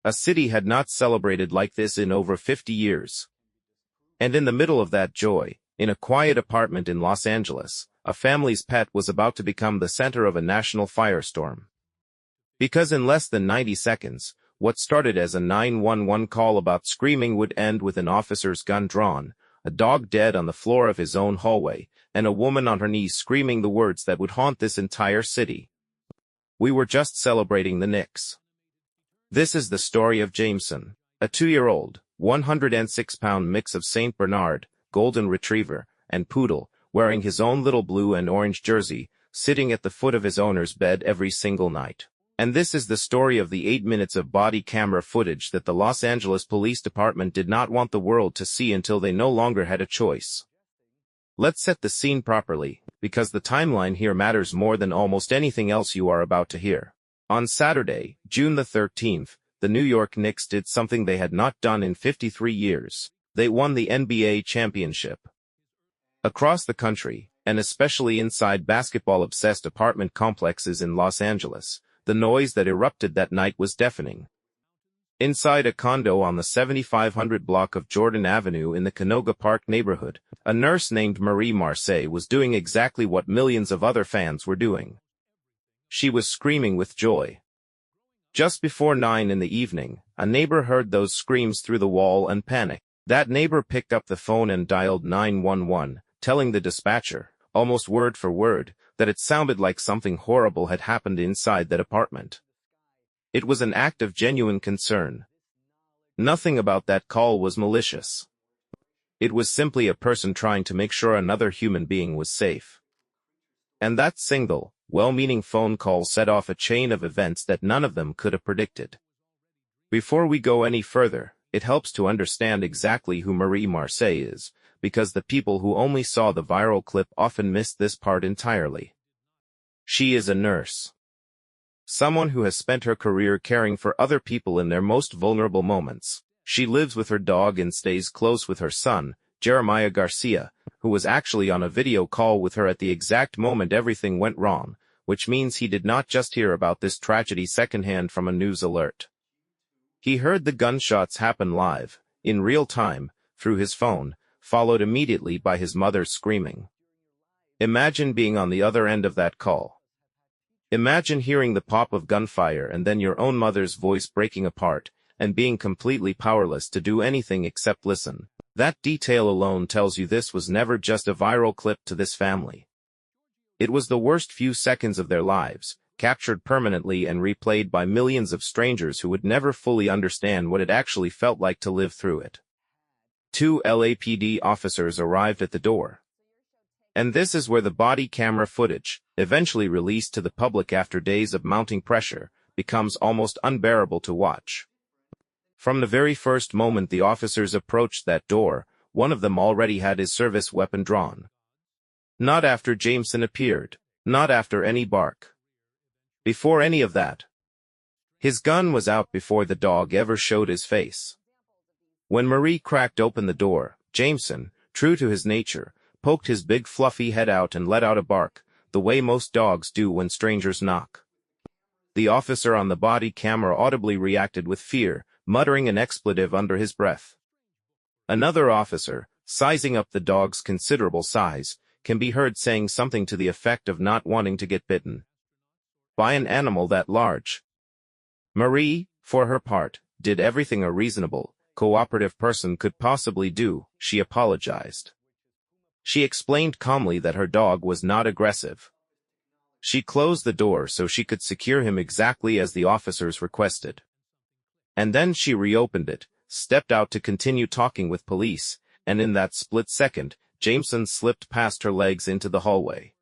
A city had not celebrated like this in over 50 years. And in the middle of that joy, in a quiet apartment in Los Angeles, a family's pet was about to become the center of a national firestorm. Because in less than 90 seconds, what started as a 911 call about screaming would end with an officer's gun drawn, a dog dead on the floor of his own hallway, and a woman on her knees screaming the words that would haunt this entire city. We were just celebrating the Knicks. This is the story of Jameson, a 2-year-old, 106-pound mix of Saint Bernard, Golden Retriever, and Poodle, wearing his own little blue and orange jersey, sitting at the foot of his owner's bed every single night. And this is the story of the 8 minutes of body camera footage that the Los Angeles Police Department did not want the world to see until they no longer had a choice. Let's set the scene properly, because the timeline here matters more than almost anything else you are about to hear. On Saturday, June the 13th, the New York Knicks did something they had not done in 53 years. They won the NBA championship. Across the country, and especially inside basketball-obsessed apartment complexes in Los Angeles, the noise that erupted that night was deafening. Inside a condo on the 7500 block of Jordan Avenue in the Canoga Park neighborhood, a nurse named Marie Marseille was doing exactly what millions of other fans were doing. She was screaming with joy. Just before 9 in the evening, a neighbor heard those screams through the wall and panicked. That neighbor picked up the phone and dialed 911, telling the dispatcher, almost word for word, that it sounded like something horrible had happened inside that apartment. It was an act of genuine concern. Nothing about that call was malicious. It was simply a person trying to make sure another human being was safe. And that single, well-meaning phone call set off a chain of events that none of them could have predicted. Before we go any further, it helps to understand exactly who Marie Marseille is, because the people who only saw the viral clip often missed this part entirely. She is a nurse. Someone who has spent her career caring for other people in their most vulnerable moments. She lives with her dog and stays close with her son, Jeremiah Garcia, who was actually on a video call with her at the exact moment everything went wrong, which means he did not just hear about this tragedy secondhand from a news alert. He heard the gunshots happen live, in real time, through his phone, followed immediately by his mother screaming. Imagine being on the other end of that call. Imagine hearing the pop of gunfire and then your own mother's voice breaking apart, and being completely powerless to do anything except listen. That detail alone tells you this was never just a viral clip to this family. It was the worst few seconds of their lives, captured permanently and replayed by millions of strangers who would never fully understand what it actually felt like to live through it. 2 LAPD officers arrived at the door. And this is where the body camera footage, eventually released to the public after days of mounting pressure, becomes almost unbearable to watch. From the very first moment the officers approached that door, one of them already had his service weapon drawn. Not after Jameson appeared, not after any bark. Before any of that. His gun was out before the dog ever showed his face. When Marie cracked open the door, Jameson, true to his nature, poked his big fluffy head out and let out a bark, the way most dogs do when strangers knock. The officer on the body camera audibly reacted with fear, muttering an expletive under his breath. Another officer, sizing up the dog's considerable size, can be heard saying something to the effect of not wanting to get bitten by an animal that large. Marie, for her part, did everything a reasonable, cooperative person could possibly do. She apologized. She explained calmly that her dog was not aggressive. She closed the door so she could secure him exactly as the officers requested. And then she reopened it, stepped out to continue talking with police, and in that split second, Jameson slipped past her legs into the hallway.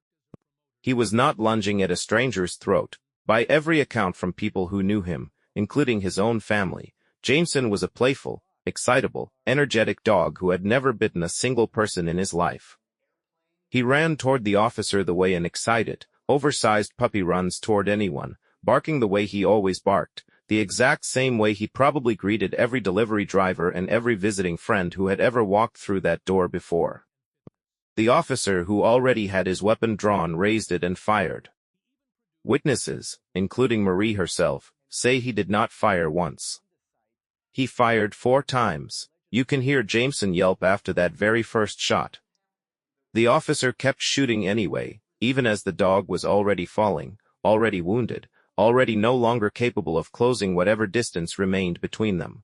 He was not lunging at a stranger's throat. By every account from people who knew him, including his own family, Jameson was a playful, excitable, energetic dog who had never bitten a single person in his life. He ran toward the officer the way an excited, oversized puppy runs toward anyone, barking the way he always barked, the exact same way he probably greeted every delivery driver and every visiting friend who had ever walked through that door before. The officer who already had his weapon drawn raised it and fired. Witnesses, including Marie herself, say he did not fire once. He fired 4 times. You can hear Jameson yelp after that very first shot. The officer kept shooting anyway, even as the dog was already falling, already wounded, already no longer capable of closing whatever distance remained between them.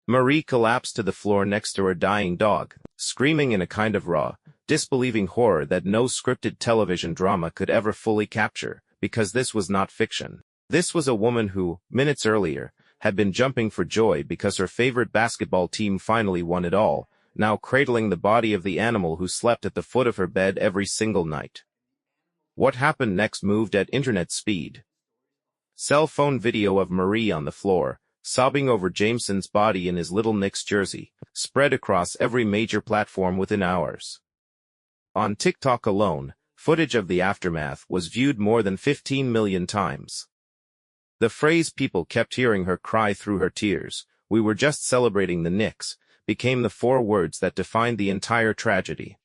Marie collapsed to the floor next to her dying dog, screaming in a kind of raw, disbelieving horror that no scripted television drama could ever fully capture, because this was not fiction. This was a woman who, minutes earlier, had been jumping for joy because her favorite basketball team finally won it all, now cradling the body of the animal who slept at the foot of her bed every single night. What happened next moved at internet speed. Cell phone video of Marie on the floor, sobbing over Jameson's body in his little Knicks jersey, spread across every major platform within hours. On TikTok alone, footage of the aftermath was viewed more than 15 million times. The phrase people kept hearing her cry through her tears, "We were just celebrating the Knicks," became the 4 words that defined the entire tragedy.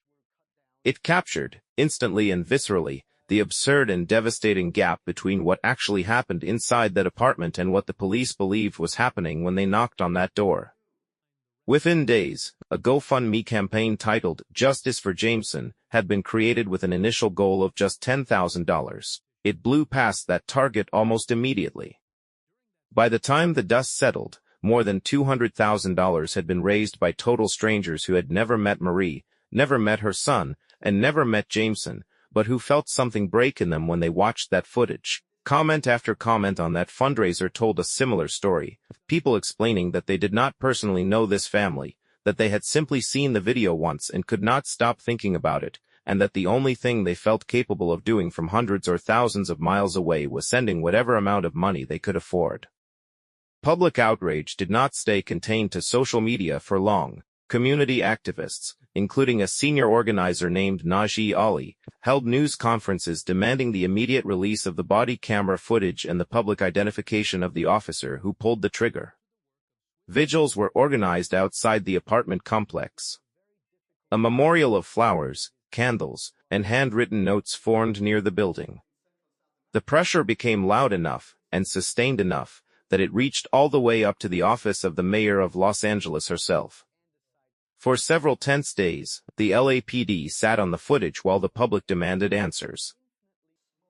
It captured, instantly and viscerally, the absurd and devastating gap between what actually happened inside that apartment and what the police believed was happening when they knocked on that door. Within days, a GoFundMe campaign titled "Justice for Jameson" had been created with an initial goal of just $10,000. It blew past that target almost immediately. By the time the dust settled, more than $200,000 had been raised by total strangers who had never met Marie, never met her son, and never met Jameson, but who felt something break in them when they watched that footage. Comment after comment on that fundraiser told a similar story, people explaining that they did not personally know this family, that they had simply seen the video once and could not stop thinking about it, and that the only thing they felt capable of doing from hundreds or thousands of miles away was sending whatever amount of money they could afford. Public outrage did not stay contained to social media for long. Community activists, including a senior organizer named Naji Ali, held news conferences demanding the immediate release of the body camera footage and the public identification of the officer who pulled the trigger. Vigils were organized outside the apartment complex. A memorial of flowers, candles, and handwritten notes formed near the building. The pressure became loud enough and sustained enough that it reached all the way up to the office of the mayor of Los Angeles herself. For several tense days, the LAPD sat on the footage while the public demanded answers.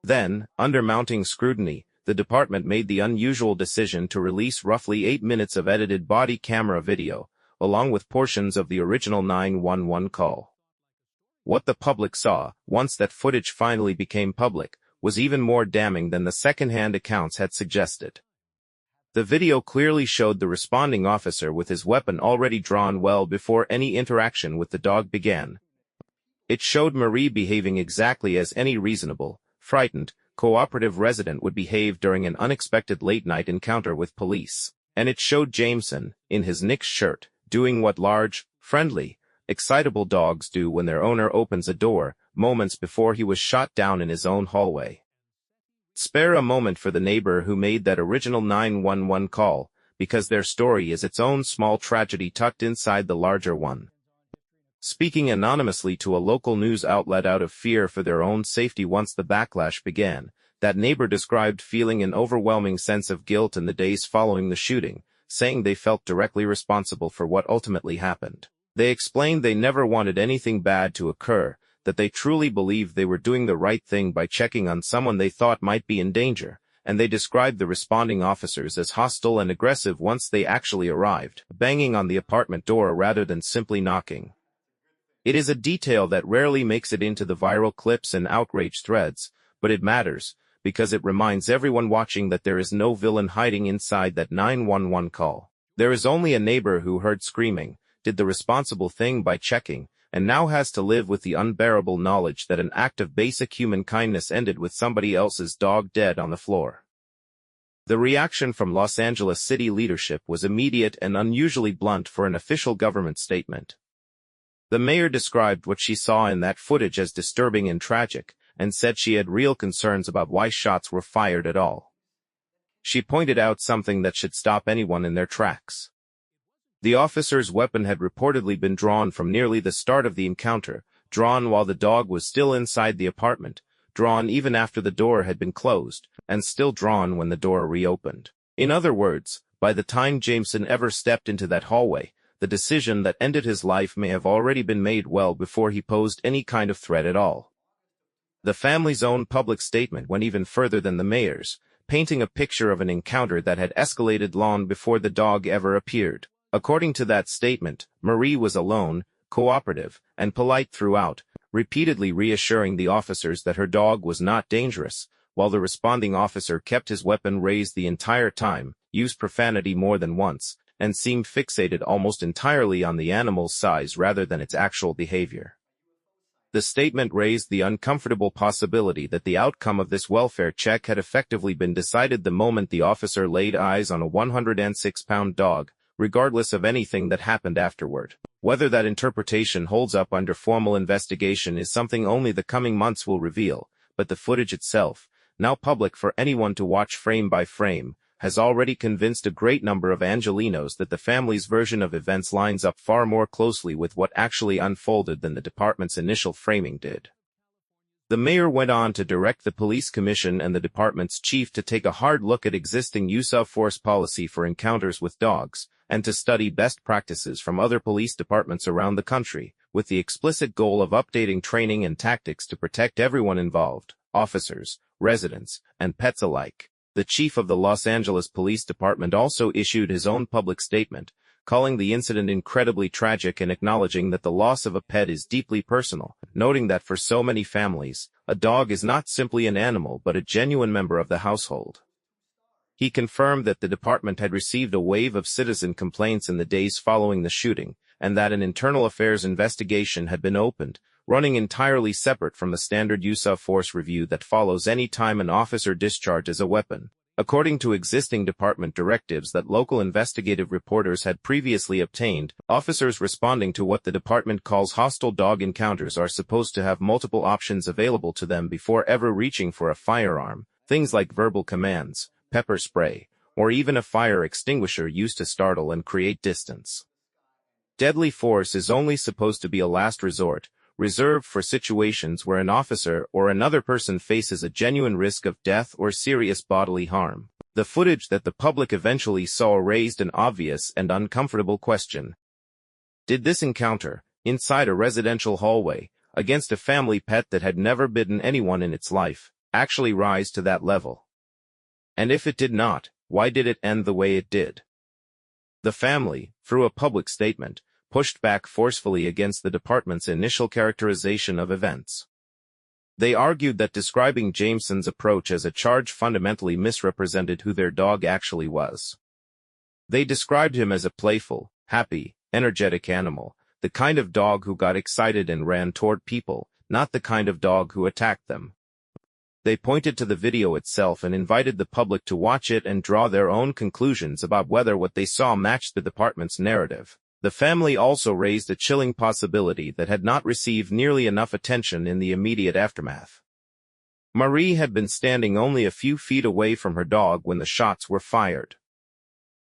Then, under mounting scrutiny, the department made the unusual decision to release roughly 8 minutes of edited body camera video, along with portions of the original 911 call. What the public saw, once that footage finally became public, was even more damning than the second-hand accounts had suggested. The video clearly showed the responding officer with his weapon already drawn well before any interaction with the dog began. It showed Marie behaving exactly as any reasonable, frightened, cooperative resident would behave during an unexpected late-night encounter with police. And it showed Jameson, in his Knicks shirt, doing what large, friendly, excitable dogs do when their owner opens a door, moments before he was shot down in his own hallway. Spare a moment for the neighbor who made that original 911 call, because their story is its own small tragedy tucked inside the larger one. Speaking anonymously to a local news outlet out of fear for their own safety once the backlash began, that neighbor described feeling an overwhelming sense of guilt in the days following the shooting, saying they felt directly responsible for what ultimately happened. They explained they never wanted anything bad to occur, that they truly believed they were doing the right thing by checking on someone they thought might be in danger, and they described the responding officers as hostile and aggressive once they actually arrived, banging on the apartment door rather than simply knocking. It is a detail that rarely makes it into the viral clips and outrage threads, but it matters, because it reminds everyone watching that there is no villain hiding inside that 911 call. There is only a neighbor who heard screaming, did the responsible thing by checking, and now has to live with the unbearable knowledge that an act of basic human kindness ended with somebody else's dog dead on the floor. The reaction from Los Angeles city leadership was immediate and unusually blunt for an official government statement. The mayor described what she saw in that footage as disturbing and tragic, and said she had real concerns about why shots were fired at all. She pointed out something that should stop anyone in their tracks. The officer's weapon had reportedly been drawn from nearly the start of the encounter, drawn while the dog was still inside the apartment, drawn even after the door had been closed, and still drawn when the door reopened. In other words, By the time Jameson ever stepped into that hallway, the decision that ended his life may have already been made well before he posed any kind of threat at all. The family's own public statement went even further than the mayor's, painting a picture of an encounter that had escalated long before the dog ever appeared. According to that statement, Marie was alone, cooperative, and polite throughout, repeatedly reassuring the officers that her dog was not dangerous, while the responding officer kept his weapon raised the entire time, used profanity more than once, and seemed fixated almost entirely on the animal's size rather than its actual behavior. The statement raised the uncomfortable possibility that the outcome of this welfare check had effectively been decided the moment the officer laid eyes on a 106-pound dog, regardless of anything that happened afterward. Whether that interpretation holds up under formal investigation is something only the coming months will reveal, but the footage itself, now public for anyone to watch frame by frame, has already convinced a great number of Angelenos that the family's version of events lines up far more closely with what actually unfolded than the department's initial framing did. The mayor went on to direct the police commission and the department's chief to take a hard look at existing use of force policy for encounters with dogs, and to study best practices from other police departments around the country, with the explicit goal of updating training and tactics to protect everyone involved, officers, residents, and pets alike. The chief of the Los Angeles Police Department also issued his own public statement, calling the incident incredibly tragic and acknowledging that the loss of a pet is deeply personal, noting that for so many families, a dog is not simply an animal but a genuine member of the household. He confirmed that the department had received a wave of citizen complaints in the days following the shooting, and that an internal affairs investigation had been opened, running entirely separate from the standard use of force review that follows any time an officer discharges a weapon. According to existing department directives that local investigative reporters had previously obtained, officers responding to what the department calls hostile dog encounters are supposed to have multiple options available to them before ever reaching for a firearm, things like verbal commands, pepper spray, or even a fire extinguisher used to startle and create distance. Deadly force is only supposed to be a last resort, reserved for situations where an officer or another person faces a genuine risk of death or serious bodily harm. The footage that the public eventually saw raised an obvious and uncomfortable question. Did this encounter, inside a residential hallway, against a family pet that had never bitten anyone in its life, actually rise to that level? And if it did not, why did it end the way it did? The family, through a public statement, pushed back forcefully against the department's initial characterization of events. They argued that describing Jameson's approach as a charge fundamentally misrepresented who their dog actually was. They described him as a playful, happy, energetic animal, the kind of dog who got excited and ran toward people, not the kind of dog who attacked them. They pointed to the video itself and invited the public to watch it and draw their own conclusions about whether what they saw matched the department's narrative. The family also raised a chilling possibility that had not received nearly enough attention in the immediate aftermath. Marie had been standing only a few feet away from her dog when the shots were fired.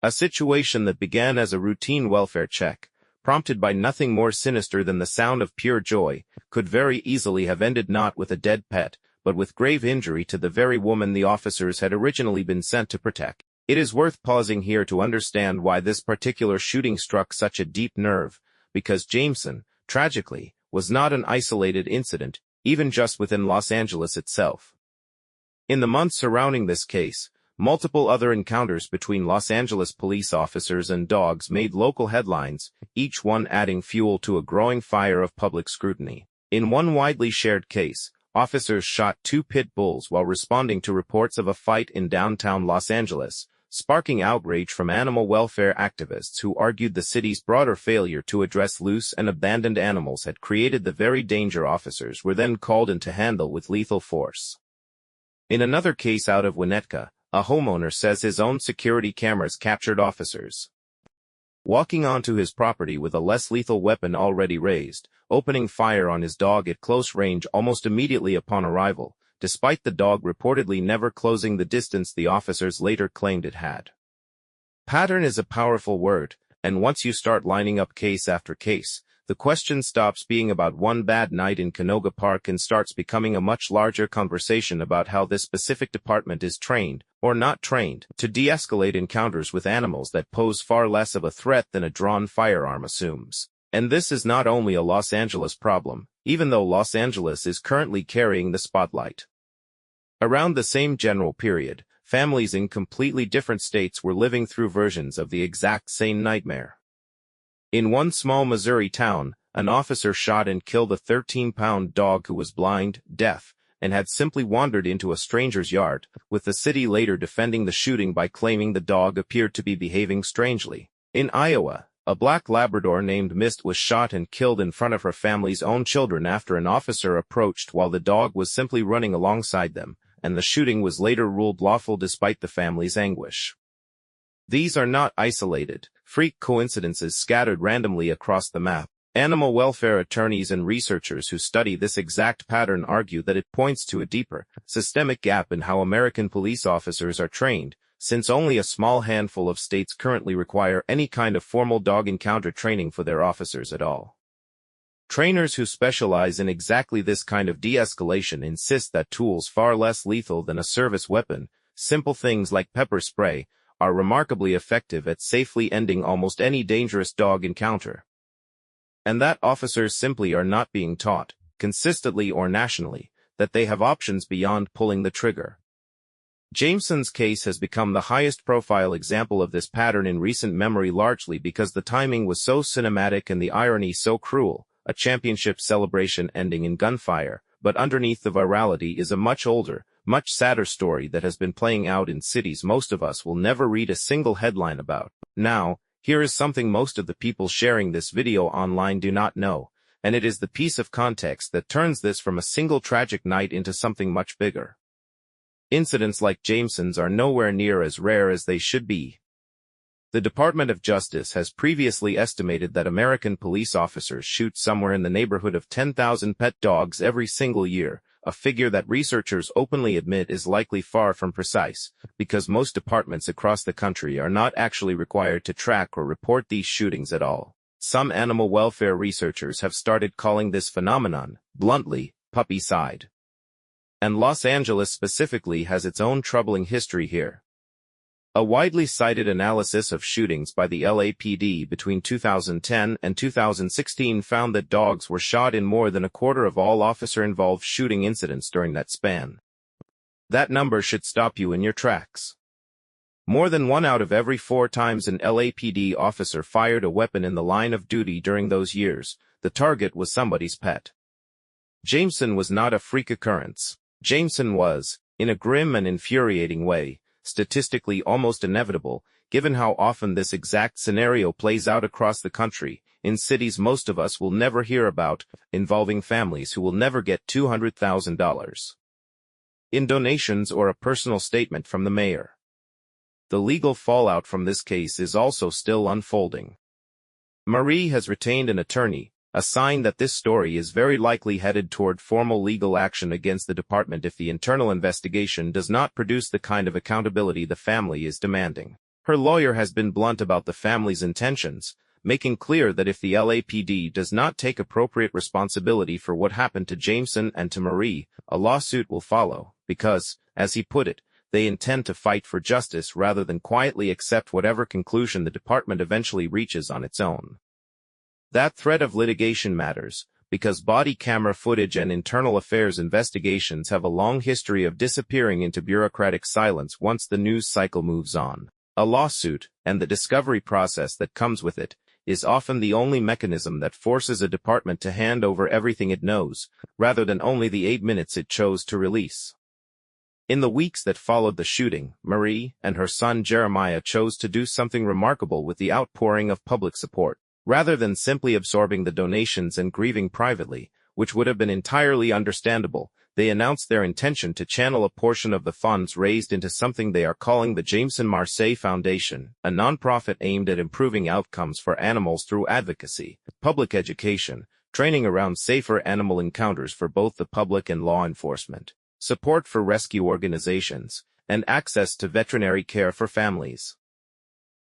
A situation that began as a routine welfare check, prompted by nothing more sinister than the sound of pure joy, could very easily have ended not with a dead pet, but with grave injury to the very woman the officers had originally been sent to protect. It is worth pausing here to understand why this particular shooting struck such a deep nerve, because Jameson, tragically, was not an isolated incident, even just within Los Angeles itself. In the months surrounding this case, multiple other encounters between Los Angeles police officers and dogs made local headlines, each one adding fuel to a growing fire of public scrutiny. In one widely shared case, officers shot 2 pit bulls while responding to reports of a fight in downtown Los Angeles, sparking outrage from animal welfare activists who argued the city's broader failure to address loose and abandoned animals had created the very danger officers were then called in to handle with lethal force. In another case out of Winnetka, a homeowner says his own security cameras captured officers walking onto his property with a less lethal weapon already raised, opening fire on his dog at close range almost immediately upon arrival, despite the dog reportedly never closing the distance the officers later claimed it had. Pattern is a powerful word, and once you start lining up case after case, the question stops being about one bad night in Canoga Park and starts becoming a much larger conversation about how this specific department is trained, or not trained to de-escalate encounters with animals that pose far less of a threat than a drawn firearm assumes. And this is not only a Los Angeles problem, even though Los Angeles is currently carrying the spotlight. Around the same general period, families in completely different states were living through versions of the exact same nightmare. In one small Missouri town, an officer shot and killed a 13-pound dog who was blind, deaf, and had simply wandered into a stranger's yard, with the city later defending the shooting by claiming the dog appeared to be behaving strangely. In Iowa, a black Labrador named Mist was shot and killed in front of her family's own children after an officer approached while the dog was simply running alongside them, and the shooting was later ruled lawful despite the family's anguish. These are not isolated, freak coincidences scattered randomly across the map. Animal welfare attorneys and researchers who study this exact pattern argue that it points to a deeper, systemic gap in how American police officers are trained, since only a small handful of states currently require any kind of formal dog encounter training for their officers at all. Trainers who specialize in exactly this kind of de-escalation insist that tools far less lethal than a service weapon, simple things like pepper spray, are remarkably effective at safely ending almost any dangerous dog encounter. And that officers simply are not being taught, consistently or nationally, that they have options beyond pulling the trigger. Jameson's case has become the highest-profile example of this pattern in recent memory, largely because the timing was so cinematic and the irony so cruel, a championship celebration ending in gunfire, but underneath the virality is a much older, much sadder story that has been playing out in cities most of us will never read a single headline about. Now, here is something most of the people sharing this video online do not know, and it is the piece of context that turns this from a single tragic night into something much bigger. Incidents like Jameson's are nowhere near as rare as they should be. The Department of Justice has previously estimated that American police officers shoot somewhere in the neighborhood of 10,000 pet dogs every single year, a figure that researchers openly admit is likely far from precise, because most departments across the country are not actually required to track or report these shootings at all. Some animal welfare researchers have started calling this phenomenon, bluntly, puppycide. And Los Angeles specifically has its own troubling history here. A widely cited analysis of shootings by the LAPD between 2010 and 2016 found that dogs were shot in more than a quarter of all officer-involved shooting incidents during that span. That number should stop you in your tracks. More than 1 out of every 4 times an LAPD officer fired a weapon in the line of duty during those years, the target was somebody's pet. Jameson was not a freak occurrence. Jameson was, in a grim and infuriating way, statistically almost inevitable, given how often this exact scenario plays out across the country, in cities most of us will never hear about, involving families who will never get $200,000 in donations or a personal statement from the mayor. The legal fallout from this case is also still unfolding. Marie has retained an attorney, a sign that this story is very likely headed toward formal legal action against the department if the internal investigation does not produce the kind of accountability the family is demanding. Her lawyer has been blunt about the family's intentions, making clear that if the LAPD does not take appropriate responsibility for what happened to Jameson and to Marie, a lawsuit will follow, because, as he put it, they intend to fight for justice rather than quietly accept whatever conclusion the department eventually reaches on its own. That threat of litigation matters, because body camera footage and internal affairs investigations have a long history of disappearing into bureaucratic silence once the news cycle moves on. A lawsuit, and the discovery process that comes with it, is often the only mechanism that forces a department to hand over everything it knows, rather than only the 8 minutes it chose to release. In the weeks that followed the shooting, Marie and her son Jeremiah chose to do something remarkable with the outpouring of public support. Rather than simply absorbing the donations and grieving privately, which would have been entirely understandable, they announced their intention to channel a portion of the funds raised into something they are calling the Jameson Marseille Foundation, a nonprofit aimed at improving outcomes for animals through advocacy, public education, training around safer animal encounters for both the public and law enforcement, support for rescue organizations, and access to veterinary care for families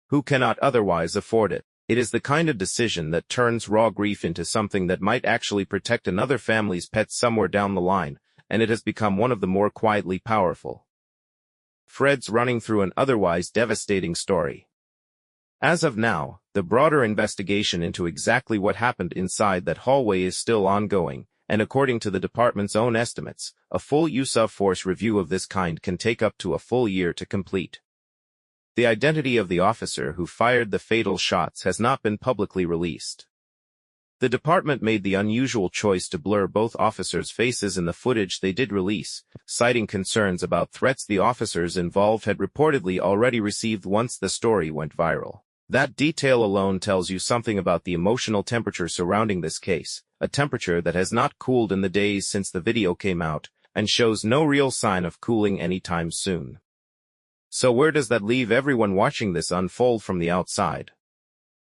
who cannot otherwise afford it. It is the kind of decision that turns raw grief into something that might actually protect another family's pet somewhere down the line, and it has become one of the more quietly powerful. threads running through an otherwise devastating story. As of now, the broader investigation into exactly what happened inside that hallway is still ongoing, and according to the department's own estimates, a full use of force review of this kind can take up to a full year to complete. The identity of the officer who fired the fatal shots has not been publicly released. The department made the unusual choice to blur both officers' faces in the footage they did release, citing concerns about threats the officers involved had reportedly already received once the story went viral. That detail alone tells you something about the emotional temperature surrounding this case, a temperature that has not cooled in the days since the video came out, and shows no real sign of cooling anytime soon. So where does that leave everyone watching this unfold from the outside?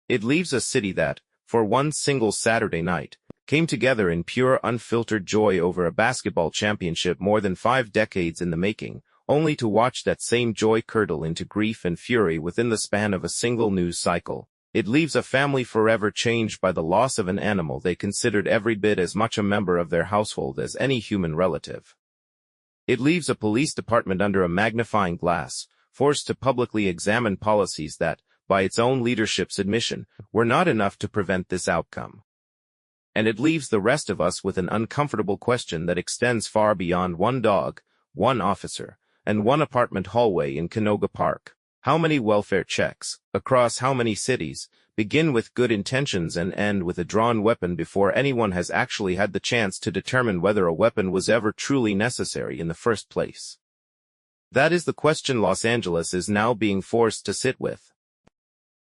It leaves a city that, for one single Saturday night, came together in pure unfiltered joy over a basketball championship more than 5 decades in the making, only to watch that same joy curdle into grief and fury within the span of a single news cycle. It leaves a family forever changed by the loss of an animal they considered every bit as much a member of their household as any human relative. It leaves a police department under a magnifying glass, forced to publicly examine policies that, by its own leadership's admission, were not enough to prevent this outcome. And it leaves the rest of us with an uncomfortable question that extends far beyond one dog, one officer, and one apartment hallway in Canoga Park. How many welfare checks, across how many cities, begin with good intentions and end with a drawn weapon before anyone has actually had the chance to determine whether a weapon was ever truly necessary in the first place? That is the question Los Angeles is now being forced to sit with.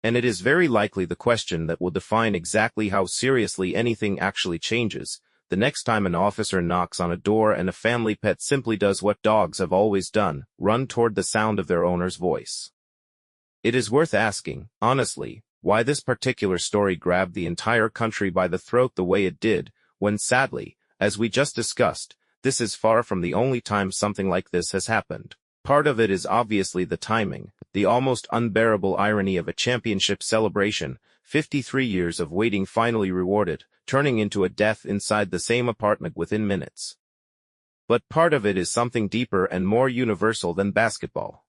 And it is very likely the question that will define exactly how seriously anything actually changes, the next time an officer knocks on a door and a family pet simply does what dogs have always done, run toward the sound of their owner's voice. It is worth asking, honestly, why this particular story grabbed the entire country by the throat the way it did, when sadly, as we just discussed, this is far from the only time something like this has happened. Part of it is obviously the timing, the almost unbearable irony of a championship celebration, 53 years of waiting finally rewarded, turning into a death inside the same apartment within minutes. But part of it is something deeper and more universal than basketball.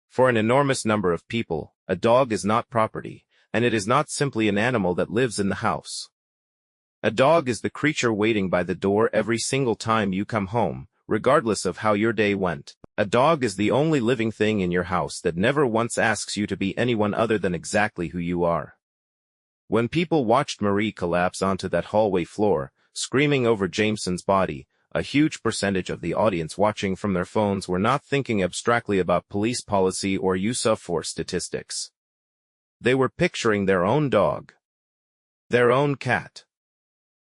For an enormous number of people, a dog is not property, and it is not simply an animal that lives in the house. A dog is the creature waiting by the door every single time you come home, regardless of how your day went. A dog is the only living thing in your house that never once asks you to be anyone other than exactly who you are. When people watched Marie collapse onto that hallway floor, screaming over Jameson's body, a huge percentage of the audience watching from their phones were not thinking abstractly about police policy or use of force statistics. They were picturing their own dog, their own cat,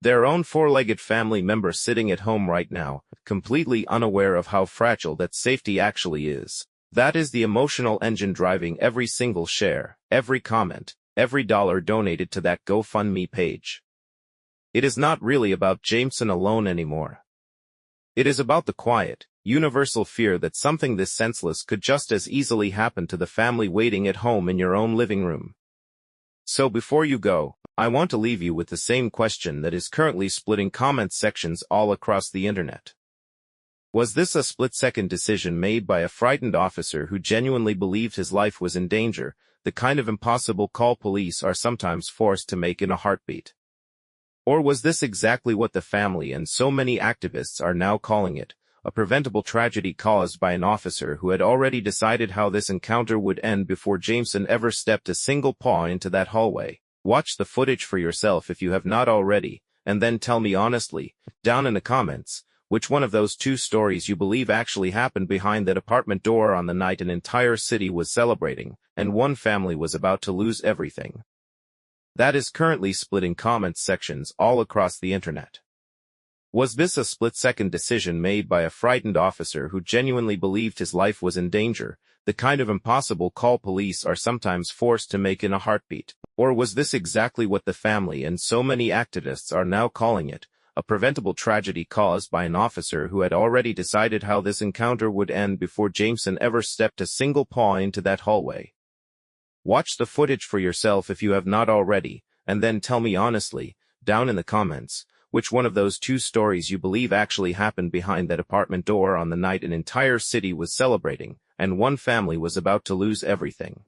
their own 4-legged family member sitting at home right now, completely unaware of how fragile that safety actually is. That is the emotional engine driving every single share, every comment, every dollar donated to that GoFundMe page. It is not really about Jameson alone anymore. It is about the quiet, universal fear that something this senseless could just as easily happen to the family waiting at home in your own living room. So before you go, I want to leave you with the same question that is currently splitting comment sections all across the internet. Was this a split-second decision made by a frightened officer who genuinely believed his life was in danger, the kind of impossible call police are sometimes forced to make in a heartbeat? Or was this exactly what the family and so many activists are now calling it, a preventable tragedy caused by an officer who had already decided how this encounter would end before Jameson ever stepped a single paw into that hallway? Watch the footage for yourself if you have not already, and then tell me honestly, down in the comments, which one of those 2 stories you believe actually happened behind that apartment door on the night an entire city was celebrating, and one family was about to lose everything. That is currently splitting comments sections all across the internet. Was this a split-second decision made by a frightened officer who genuinely believed his life was in danger, the kind of impossible call police are sometimes forced to make in a heartbeat? Or was this exactly what the family and so many activists are now calling it, a preventable tragedy caused by an officer who had already decided how this encounter would end before Jameson ever stepped a single paw into that hallway? Watch the footage for yourself if you have not already, and then tell me honestly, down in the comments, which one of those 2 stories you believe actually happened behind that apartment door on the night an entire city was celebrating, and one family was about to lose everything.